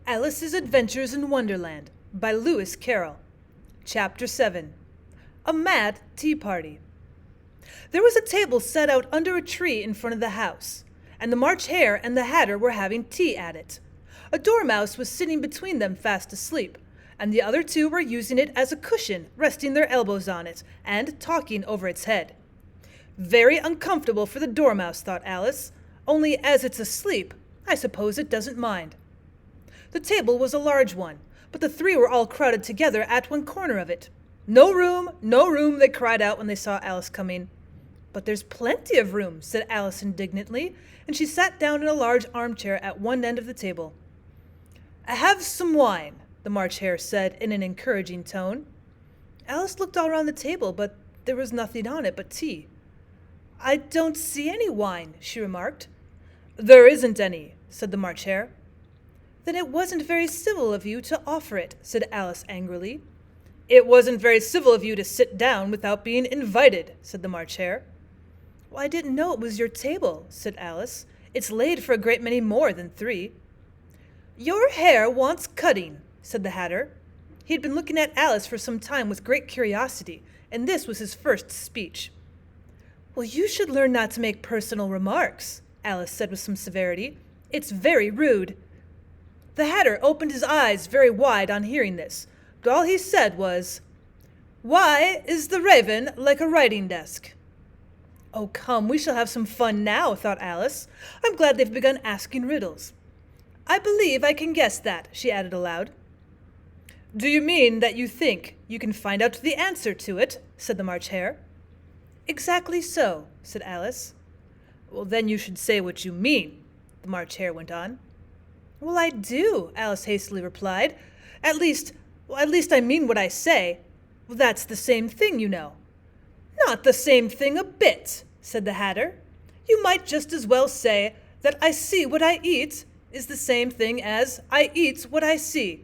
Alice's Adventures in Wonderland by Lewis Carroll. Chapter 7. A Mad Tea Party. There was a table set out under a tree in front of the house, and the March Hare and the Hatter were having tea at it. A dormouse was sitting between them fast asleep, and the other two were using it as a cushion, resting their elbows on it, and talking over its head. Very uncomfortable for the dormouse, thought Alice, only as it's asleep, I suppose it doesn't mind. The table was a large one, but the three were all crowded together at one corner of it. No room, they cried out when they saw Alice coming. But there's plenty of room, said Alice indignantly, and she sat down in a large armchair at one end of the table. Have some wine, the March Hare said in an encouraging tone. Alice looked all around the table, but there was nothing on it but tea. I don't see any wine, she remarked. There isn't any, said the March Hare. Then it wasn't very civil of you to offer it, said Alice angrily. It wasn't very civil of you to sit down without being invited, said the March Hare. Well, I didn't know it was your table, said Alice. It's laid for a great many more than three. Your hair wants cutting, said the Hatter. He had been looking at Alice for some time with great curiosity, and this was his first speech. Well, you should learn not to make personal remarks, Alice said with some severity. It's very rude. The Hatter opened his eyes very wide on hearing this, but all he said was, Why is the raven like a writing desk? Oh, come, we shall have some fun now, thought Alice. I'm glad they've begun asking riddles. I believe I can guess that, she added aloud. Do you mean that you think you can find out the answer to it? Said the March Hare. Exactly so, said Alice. Well, then you should say what you mean, the March Hare went on. Well, I do, Alice hastily replied. At least I mean what I say. Well, that's the same thing, you know. Not the same thing a bit, said the Hatter. You might just as well say that I see what I eat is the same thing as I eat what I see.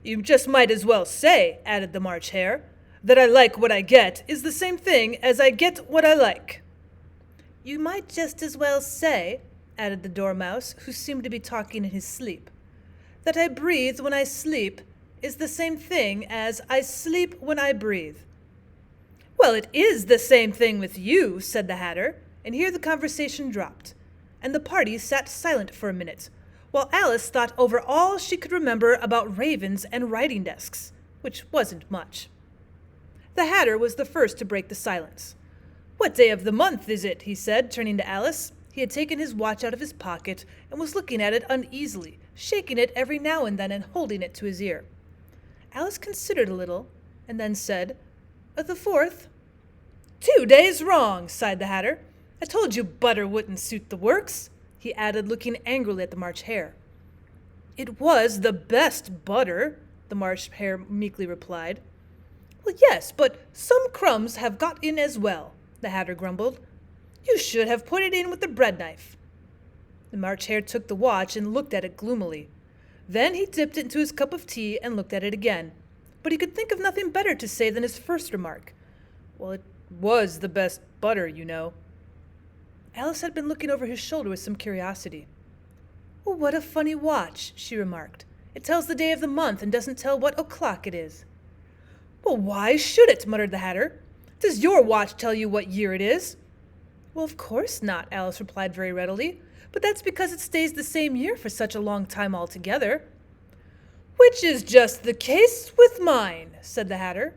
You just might as well say, added the March Hare, that I like what I get is the same thing as I get what I like. You might just as well say, added the Dormouse, who seemed to be talking in his sleep, that I breathe when I sleep is the same thing as I sleep when I breathe. Well, it is the same thing with you, said the Hatter, and here the conversation dropped, and the party sat silent for a minute, while Alice thought over all she could remember about ravens and writing desks, which wasn't much. The Hatter was the first to break the silence. What day of the month is it? He said, turning to Alice. He had taken his watch out of his pocket and was looking at it uneasily, shaking it every now and then and holding it to his ear. Alice considered a little and then said, The 4th. 2 days wrong, sighed the Hatter. I told you butter wouldn't suit the works, he added, looking angrily at the March Hare. It was the best butter, the March Hare meekly replied. Well, yes, but some crumbs have got in as well, the Hatter grumbled. You should have put it in with the bread knife. The March Hare took the watch and looked at it gloomily. Then he dipped it into his cup of tea and looked at it again. But he could think of nothing better to say than his first remark. Well, it was the best butter, you know. Alice had been looking over his shoulder with some curiosity. Well, what a funny watch, she remarked. It tells the day of the month and doesn't tell what o'clock it is. Well, why should it? Muttered the Hatter. Does your watch tell you what year it is? Well, of course not, Alice replied very readily, but that's because it stays the same year for such a long time altogether. Which is just the case with mine, said the Hatter.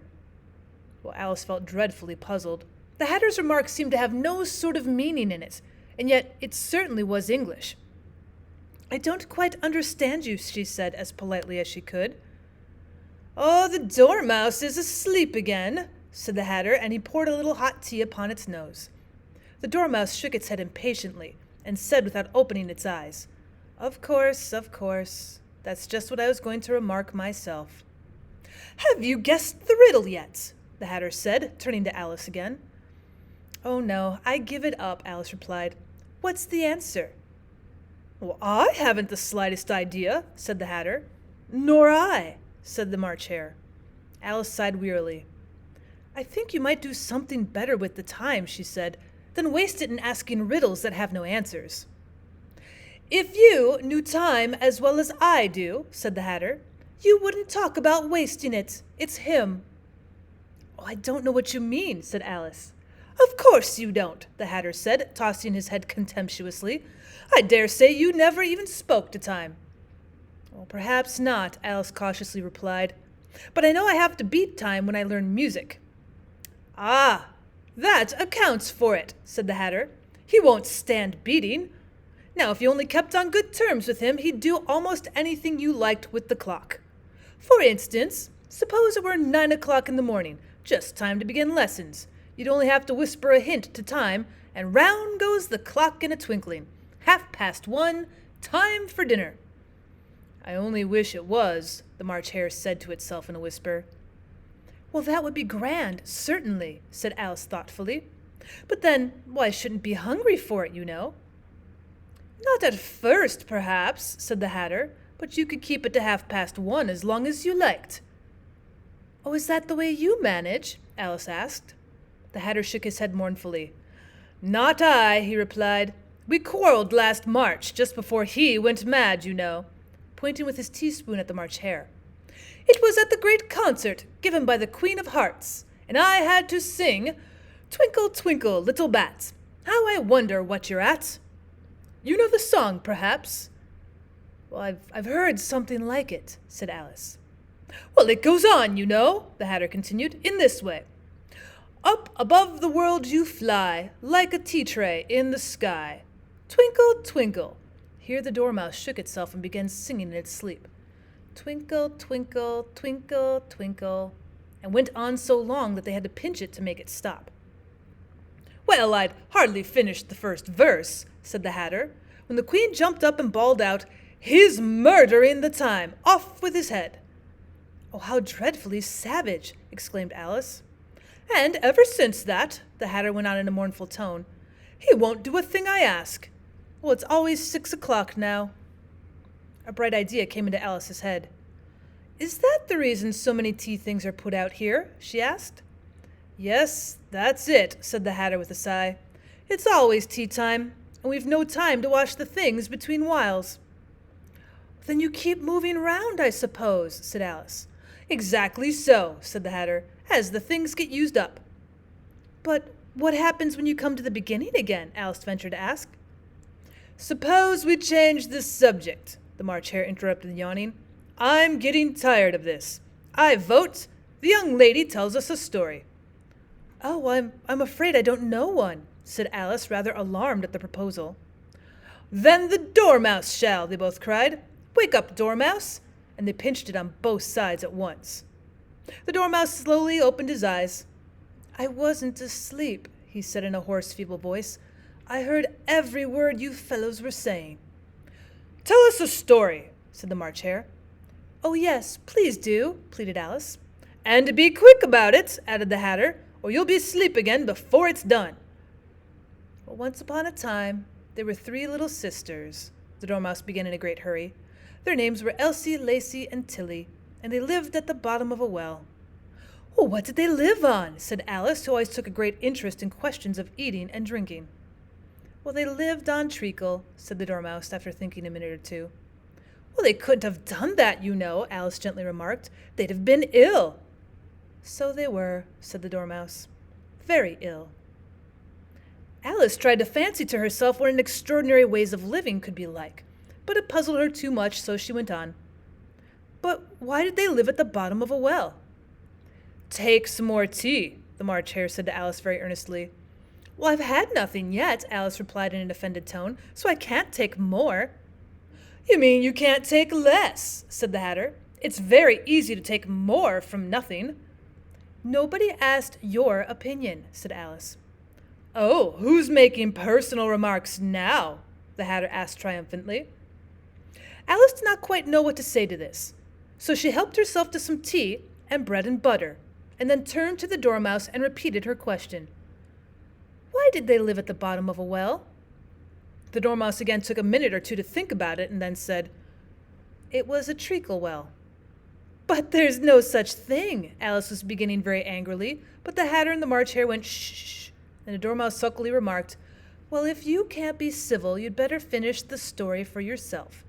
Well, Alice felt dreadfully puzzled. The Hatter's remark seemed to have no sort of meaning in it, and yet it certainly was English. I don't quite understand you, she said as politely as she could. Oh, the Dormouse is asleep again, said the Hatter, and he poured a little hot tea upon its nose. The Dormouse shook its head impatiently and said without opening its eyes, Of course. That's just what I was going to remark myself. Have you guessed the riddle yet? The Hatter said, turning to Alice again. Oh, no, I give it up, Alice replied. What's the answer? Well, I haven't the slightest idea, said the Hatter. Nor I, said the March Hare. Alice sighed wearily. I think you might do something better with the time, she said, than waste it in asking riddles that have no answers. "If you knew time as well as I do," said the Hatter, "you wouldn't talk about wasting it. It's him." "Oh, I don't know what you mean," said Alice. "Of course you don't," the Hatter said, tossing his head contemptuously. "I dare say you never even spoke to time." "Well, perhaps not," Alice cautiously replied. "But I know I have to beat time when I learn music." "Ah, that accounts for it," said the Hatter. "He won't stand beating. Now, if you only kept on good terms with him, he'd do almost anything you liked with the clock. For instance, suppose it were 9 o'clock in the morning, just time to begin lessons. You'd only have to whisper a hint to time, and round goes the clock in a twinkling. 1:30, time for dinner." "I only wish it was," the March Hare said to itself in a whisper. "Well, that would be grand, certainly," said Alice thoughtfully. "But then, why, I shouldn't be hungry for it, you know." "Not at first, perhaps," said the Hatter, "but you could keep it to 1:30 as long as you liked." "Oh, is that the way you manage?" Alice asked. The Hatter shook his head mournfully. "Not I," he replied. "We quarreled last March, just before he went mad, you know," pointing with his teaspoon at the March Hare. "It was at the great concert given by the Queen of Hearts, and I had to sing 'Twinkle, twinkle, little bat, how I wonder what you're at.' You know the song, perhaps?" "Well, I've heard something like it," said Alice. "Well, it goes on, you know," the Hatter continued, "in this way. 'Up above the world you fly, like a tea-tray in the sky. Twinkle, twinkle.'" Here the Dormouse shook itself and began singing in its sleep. "Twinkle, twinkle, twinkle, twinkle," and went on so long that they had to pinch it to make it stop. "Well, I'd hardly finished the first verse," said the Hatter, when the Queen jumped up and bawled out, "He's murdering the time! Off with his head!" "Oh, how dreadfully savage!" exclaimed Alice. "And ever since that," the Hatter went on in a mournful tone, "he won't do a thing I ask. Well, it's always 6 o'clock now." A bright idea came into Alice's head. "Is that the reason so many tea things are put out here?" she asked. "Yes, that's it," said the Hatter with a sigh. "It's always tea time, and we've no time to wash the things between whiles." "Then you keep moving round, I suppose," said Alice. "Exactly so," said the Hatter, "as the things get used up." "But what happens when you come to the beginning again?" Alice ventured to ask. "Suppose we change the subject," the March Hare interrupted, yawning. "I'm getting tired of this. I vote the young lady tells us a story." "Oh, I'm afraid I don't know one," said Alice, rather alarmed at the proposal. "Then the Dormouse shall," they both cried. "Wake up, Dormouse!" And they pinched it on both sides at once. The Dormouse slowly opened his eyes. "I wasn't asleep," he said in a hoarse, feeble voice. "I heard every word you fellows were saying." "Tell us a story," said the March Hare. "Oh, yes, please do," pleaded Alice. "And be quick about it," added the Hatter, "or you'll be asleep again before it's done." "Well, once upon a time, there were 3 little sisters," the Dormouse began in a great hurry. "Their names were Elsie, Lacie, and Tilly, and they lived at the bottom of a well." "Well, what did they live on?" said Alice, who always took a great interest in questions of eating and drinking. "Well, they lived on treacle," said the Dormouse, after thinking a minute or two. "Well, they couldn't have done that, you know," Alice gently remarked. "They'd have been ill." "So they were," said the Dormouse. "Very ill." Alice tried to fancy to herself what an extraordinary ways of living could be like, but it puzzled her too much, so she went on. "But why did they live at the bottom of a well?" "Take some more tea," the March Hare said to Alice very earnestly. "Well, I've had nothing yet," Alice replied in an offended tone, "so I can't take more." "You mean you can't take less," said the Hatter. "It's very easy to take more from nothing." "Nobody asked your opinion," said Alice. "Oh, who's making personal remarks now?" the Hatter asked triumphantly. Alice did not quite know what to say to this, so she helped herself to some tea and bread and butter, and then turned to the Dormouse and repeated her question. "Why did they live at the bottom of a well?" The Dormouse again took a minute or two to think about it, and then said, "It was a treacle well." "But there's no such thing," Alice was beginning very angrily, but the Hatter and the March Hare went shh, and the Dormouse sulkily remarked, Well, if you can't be civil, you'd better finish the story for yourself.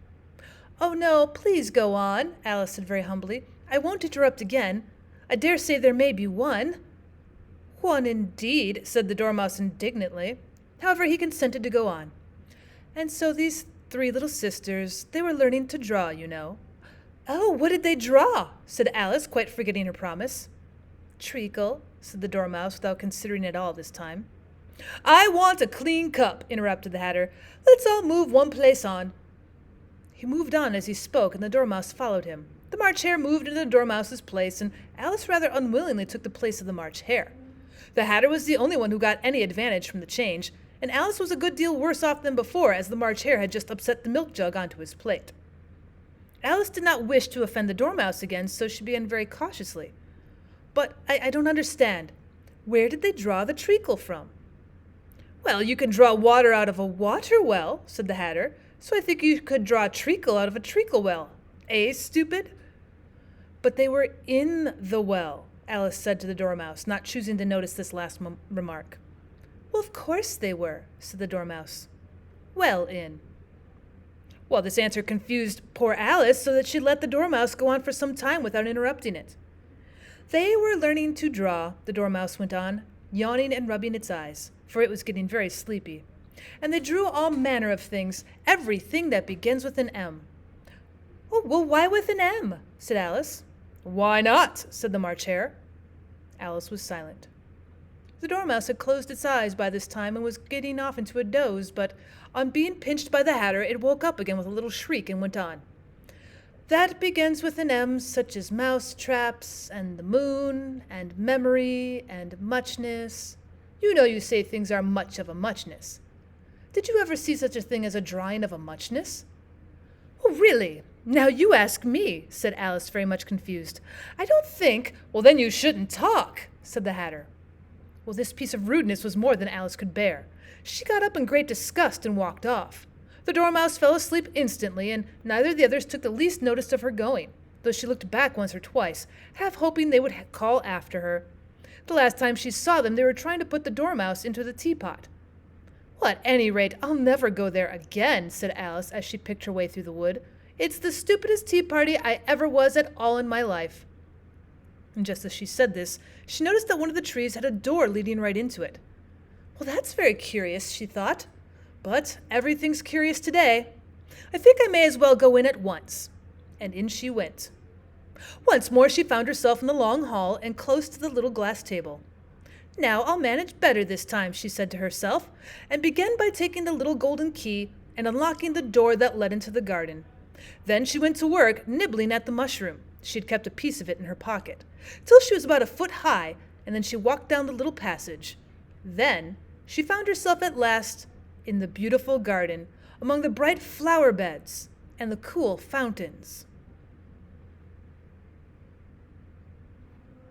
Oh, no, please go on, Alice said very humbly. I won't interrupt again. I dare say there may be one. One indeed, said the Dormouse indignantly. However, he consented to go on. And so these three little sisters, they were learning to draw, you know. Oh, what did they draw? Said Alice, quite forgetting her promise. Treacle, said the Dormouse, without considering it all this time. I want a clean cup, interrupted the Hatter. Let's all move one place on. He moved on as he spoke, and the Dormouse followed him. The March Hare moved into the Dormouse's place, and Alice rather unwillingly took the place of the March Hare. The Hatter was the only one who got any advantage from the change, and Alice was a good deal worse off than before, as the March Hare had just upset the milk jug onto his plate. Alice did not wish to offend the Dormouse again, so she began very cautiously. But I don't understand. Where did they draw the treacle from? Well, you can draw water out of a water well, said the Hatter, so I think you could draw a treacle out of a treacle well. Eh, stupid? But they were in the well, Alice said to the Dormouse, not choosing to notice this last remark. Well, of course they were, said the Dormouse. Well in. Well, this answer confused poor Alice so that she let the Dormouse go on for some time without interrupting it. They were learning to draw, the Dormouse went on, yawning and rubbing its eyes, for it was getting very sleepy. And they drew all manner of things, everything that begins with an M. Oh, well, why with an M? Said Alice. Why not? Said the March Hare. Alice was silent. The Dormouse had closed its eyes by this time and was getting off into a doze, but on being pinched by the Hatter, it woke up again with a little shriek and went on. That begins with an M, such as mouse traps, and the moon, and memory, and muchness. You know you say things are much of a muchness. Did you ever see such a thing as a drawing of a muchness? Oh, really? Now you ask me, said Alice, very much confused. I don't think— Well, then you shouldn't talk, said the Hatter. Well, this piece of rudeness was more than Alice could bear. She got up in great disgust and walked off. The Dormouse fell asleep instantly, and neither of the others took the least notice of her going, though she looked back once or twice, half hoping they would call after her. The last time she saw them, they were trying to put the Dormouse into the teapot. Well, at any rate, I'll never go there again, said Alice as she picked her way through the wood. It's the stupidest tea party I ever was at all in my life. And just as she said this, she noticed that one of the trees had a door leading right into it. Well, that's very curious, she thought. But everything's curious today. I think I may as well go in at once. And in she went. Once more she found herself in the long hall and close to the little glass table. Now I'll manage better this time, she said to herself, and began by taking the little golden key and unlocking the door that led into the garden. Then she went to work, nibbling at the mushroom. She had kept a piece of it in her pocket, till she was about a foot high, and then she walked down the little passage. Then she found herself at last in the beautiful garden, among the bright flower beds and the cool fountains.